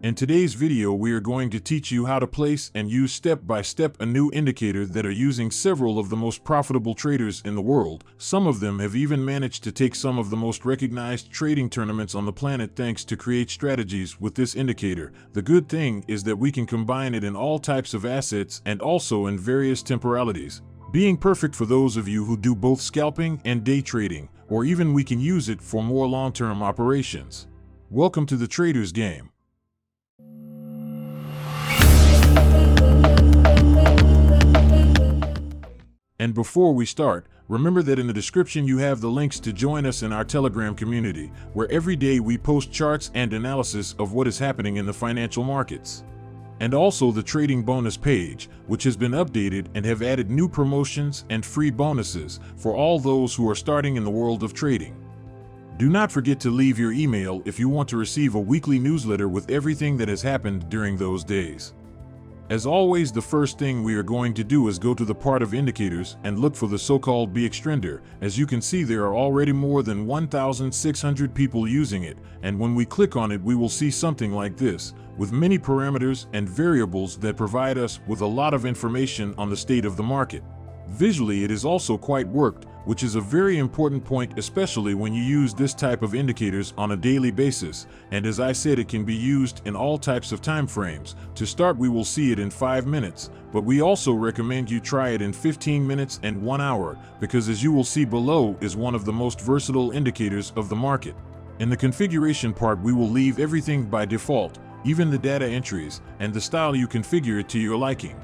In today's video, we are going to teach you how to place and use step by step a new indicator that are using several of the most profitable traders in the world. Some of them have even managed to take some of the most recognized trading tournaments on the planet thanks to create strategies with this indicator. The good thing is that we can combine it in all types of assets and also in various temporalities, being perfect for those of you who do both scalping and day trading, or even we can use it for more long-term operations. Welcome to the trader's game. And before we start, remember that in the description you have the links to join us in our Telegram community, where every day we post charts and analysis of what is happening in the financial markets. And also the trading bonus page, which has been updated and have added new promotions and free bonuses for all those who are starting in the world of trading. Do not forget to leave your email if you want to receive a weekly newsletter with everything that has happened during those days. As always, the first thing we are going to do is go to the part of indicators and look for the so-called BX trender. As you can see, there are already more than 1,600 people using it, and when we click on it we will see something like this, with many parameters and variables that provide us with a lot of information on the state of the market. Visually, it is also quite worked, which is a very important point, especially when you use this type of indicators on a daily basis. And as I said, it can be used in all types of time frames. To start, we will see it in 5 minutes, but we also recommend you try it in 15 minutes and 1 hour, because as you will see below is one of the most versatile indicators of the market. In the configuration part, we will leave everything by default, even the data entries, and the style you configure it to your liking.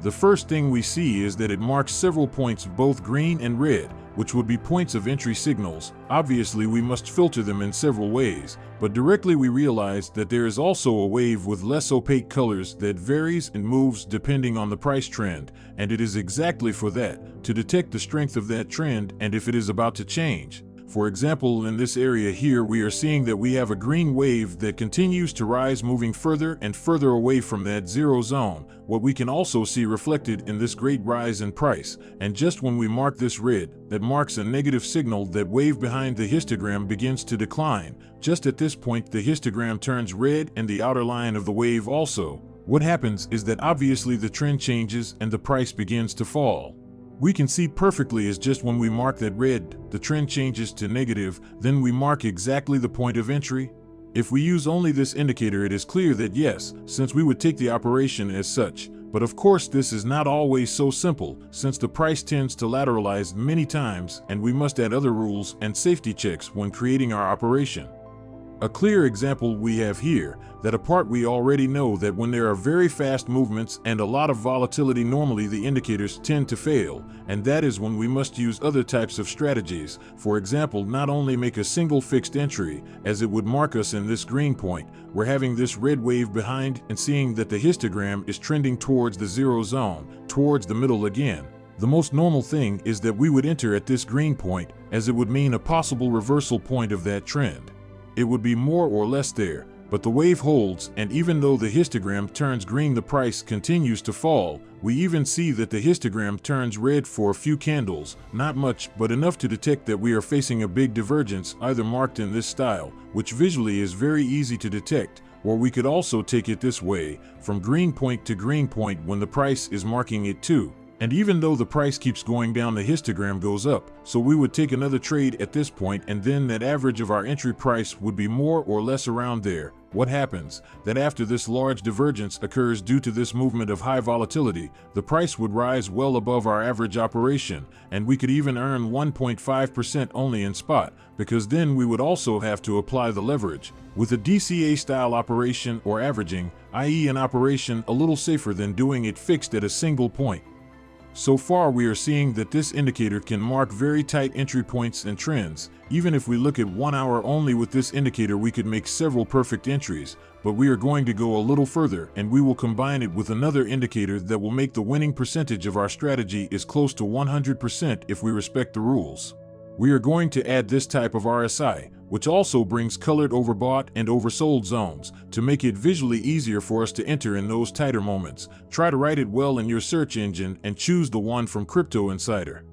The first thing we see is that it marks several points, both green and red, which would be points of entry signals. Obviously, we must filter them in several ways, but directly we realize that there is also a wave with less opaque colors that varies and moves depending on the price trend, and it is exactly for that, to detect the strength of that trend and if it is about to change. For example, in this area here, we are seeing that we have a green wave that continues to rise, moving further and further away from that zero zone, what we can also see reflected in this great rise in price. And just when we mark this red, that marks a negative signal, that wave behind the histogram begins to decline. Just at this point, the histogram turns red and the outer line of the wave also. What happens is that obviously the trend changes and the price begins to fall. We can see perfectly as just when we mark that red, the trend changes to negative, then we mark exactly the point of entry. If we use only this indicator, it is clear that yes, since we would take the operation as such. But of course this is not always so simple, since the price tends to lateralize many times and we must add other rules and safety checks when creating our operation. A clear example we have here, that a part we already know that when there are very fast movements and a lot of volatility, normally the indicators tend to fail, and that is when we must use other types of strategies. For example, not only make a single fixed entry, as it would mark us in this green point, we're having this red wave behind and seeing that the histogram is trending towards the zero zone, towards the middle again. The most normal thing is that we would enter at this green point, as it would mean a possible reversal point of that trend. It would be more or less there, but the wave holds, and even though the histogram turns green, the price continues to fall. We even see that the histogram turns red for a few candles, not much, but enough to detect that we are facing a big divergence, either marked in this style, which visually is very easy to detect, or we could also take it this way, from green point to green point when the price is marking it too. And even though the price keeps going down, the histogram goes up, so we would take another trade at this point, and then that average of our entry price would be more or less around there. What happens? That after this large divergence occurs due to this movement of high volatility, the price would rise well above our average operation, and we could even earn 1.5% only in spot, because then we would also have to apply the leverage. With a DCA style operation or averaging, i.e. an operation a little safer than doing it fixed at a single point. So far we are seeing that this indicator can mark very tight entry points and trends. Even if we look at 1 hour only with this indicator, we could make several perfect entries, but we are going to go a little further and we will combine it with another indicator that will make the winning percentage of our strategy is close to 100% if we respect the rules. We are going to add this type of RSI, which also brings colored overbought and oversold zones, to make it visually easier for us to enter in those tighter moments. Try to write it well in your search engine and choose the one from Crypto Insider.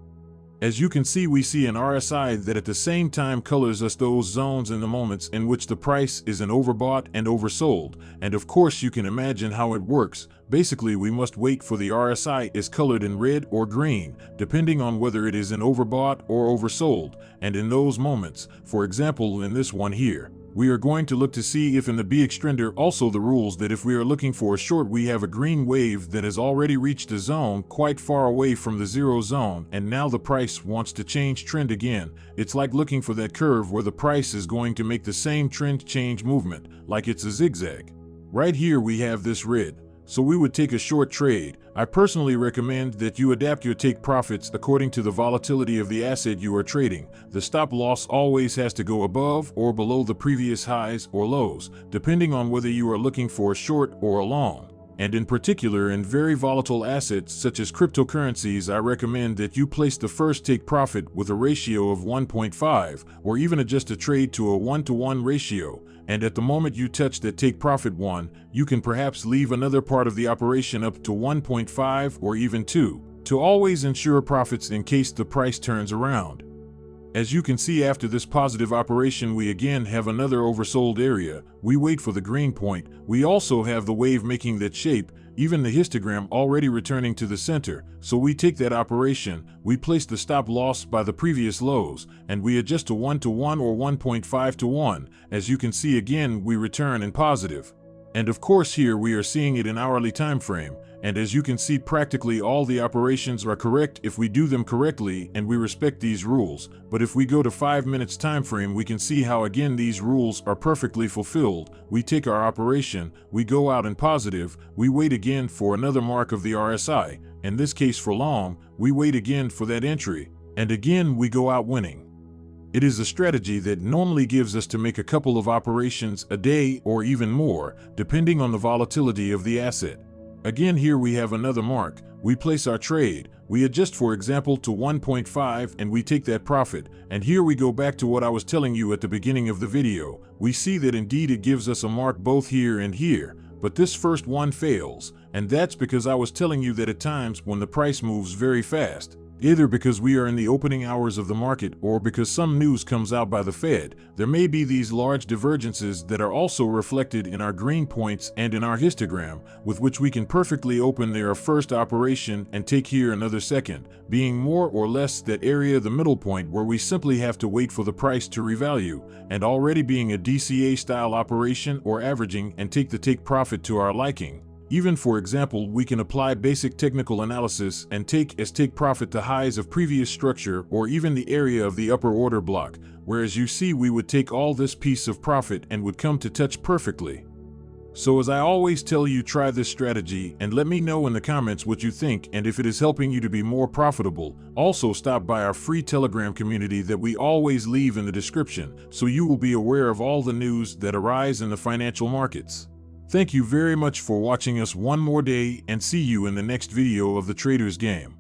As you can see, we see an RSI that at the same time colors us those zones and the moments in which the price is an overbought and oversold. And of course you can imagine how it works. Basically, we must wait for the RSI is colored in red or green, depending on whether it is an overbought or oversold. And in those moments, for example in this one here, we are going to look to see if in the BX trender also the rules that if we are looking for a short, we have a green wave that has already reached a zone quite far away from the zero zone, and now the price wants to change trend again. It's like looking for that curve where the price is going to make the same trend change movement, like it's a zigzag. Right here we have this red. So we would take a short trade. I personally recommend that you adapt your take profits according to the volatility of the asset you are trading. The stop loss always has to go above or below the previous highs or lows, depending on whether you are looking for a short or a long. And in particular, in very volatile assets such as cryptocurrencies, I recommend that you place the first take profit with a ratio of 1.5, or even adjust a trade to a 1-to-1 ratio. And at the moment you touch that take profit 1, you can perhaps leave another part of the operation up to 1.5 or even 2, to always ensure profits in case the price turns around. As you can see, after this positive operation, we again have another oversold area. We wait for the green point. We also have the wave making that shape, even the histogram already returning to the center. So we take that operation, we place the stop loss by the previous lows, and we adjust to 1-to-1 or 1.5-to-1. As you can see, again, we return in positive. And of course here we are seeing it in hourly time frame. And as you can see, practically all the operations are correct if we do them correctly and we respect these rules. But if we go to 5 minutes time frame, we can see how again these rules are perfectly fulfilled. We take our operation, we go out in positive, we wait again for another mark of the RSI. In this case for long, we wait again for that entry, and again we go out winning. It is a strategy that normally gives us to make a couple of operations a day or even more, depending on the volatility of the asset. Again, here we have another mark. We place our trade. We adjust, for example, to 1.5 and we take that profit. And here we go back to what I was telling you at the beginning of the video. We see that indeed it gives us a mark both here and here. But this first one fails. And that's because I was telling you that at times when the price moves very fast, either because we are in the opening hours of the market or because some news comes out by the Fed, there may be these large divergences that are also reflected in our green points and in our histogram, with which we can perfectly open their first operation and take here another second, being more or less that area, the middle point, where we simply have to wait for the price to revalue, and already being a DCA style operation or averaging and take the take profit to our liking. Even, for example, we can apply basic technical analysis and take as take profit the highs of previous structure or even the area of the upper order block, whereas you see we would take all this piece of profit and would come to touch perfectly. So as I always tell you, try this strategy and let me know in the comments what you think and if it is helping you to be more profitable. Also stop by our free Telegram community that we always leave in the description so you will be aware of all the news that arise in the financial markets. Thank you very much for watching us one more day, and see you in the next video of the Trader's Game.